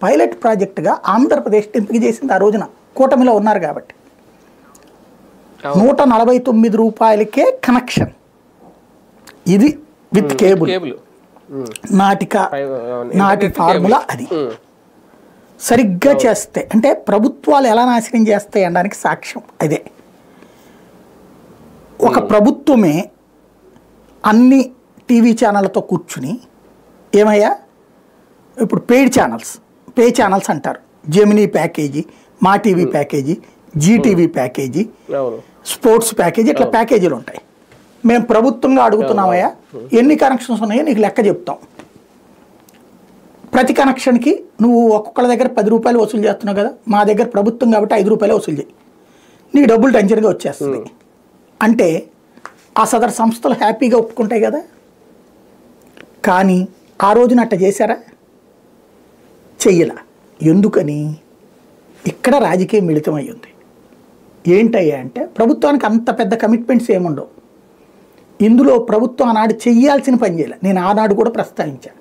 Pilot ప్రాజెక్టుగా ఆంధ్రప్రదేశ్ ఎంపిక చేసింది ఆ రోజున, కూటమిలో ఉన్నారు కాబట్టి. 149 రూపాయలకే కనెక్షన్, ఇది విత్ కేబుల్, నాటి ఫార్ములా అది. సరిగ్గా చేస్తే అంటే ప్రభుత్వాలు ఎలా నాశనం చేస్తాయి అనడానికి సాక్ష్యం అదే. ఒక ప్రభుత్వమే అన్ని టీవీ ఛానళ్ళతో కూర్చుని ఏమయ్యా, ఇప్పుడు పే ఛానల్స్ అంటారు, Gemini package, Maa TV package, Zee TV package, sports package, ఇట్లా ప్యాకేజీలు ఉంటాయి. మేము ప్రభుత్వంగా అడుగుతున్నామయ్యా, ఎన్ని కనెక్షన్స్ ఉన్నాయో నీకు లెక్క చెప్తాం. ప్రతి కనెక్షన్కి నువ్వు ఒక్కొక్కళ్ళ దగ్గర 10 రూపాయలు వసూలు చేస్తున్నావు కదా, మా దగ్గర ప్రభుత్వం కాబట్టి 5 రూపాయలు వసూలు చేయి, నీ డబ్బులు టెన్షన్గా వచ్చేస్తుంది అంటే ఆ సదరు సంస్థలు హ్యాపీగా ఒప్పుకుంటాయి కదా. కానీ ఆ రోజున అట్ట చేశారా? చెయ్యలా. ఎందుకని? ఇక్కడ రాజకీయం మిళితమై ఉంది. ఏంటయ్యా అంటే ప్రభుత్వానికి అంత పెద్ద కమిట్మెంట్స్ ఏముండవు. ఇందులో ప్రభుత్వం ఆనాడు చెయ్యాల్సిన పని చేయాలి. నేను ఆనాడు కూడా ప్రస్తావించాను,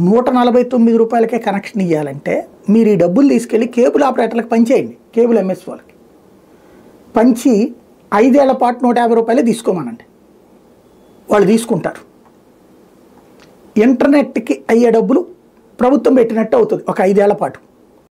149 రూపాయలకే కనెక్షన్ ఇవ్వాలంటే మీరు ఈ డబ్బులు తీసుకెళ్ళి కేబుల్ ఆపరేటర్లకు పంచేయండి, కేబుల్ ఎంఎస్ వాళ్ళకి పంచి 5 ఏళ్ల పాటు 150 రూపాయలే తీసుకోమనండి, వాళ్ళు తీసుకుంటారు. ఇంటర్నెట్కి అయ్యే డబ్బులు ప్రభుత్వం పెట్టినట్టు అవుతుంది ఒక 5 ఏళ్ల పాటు.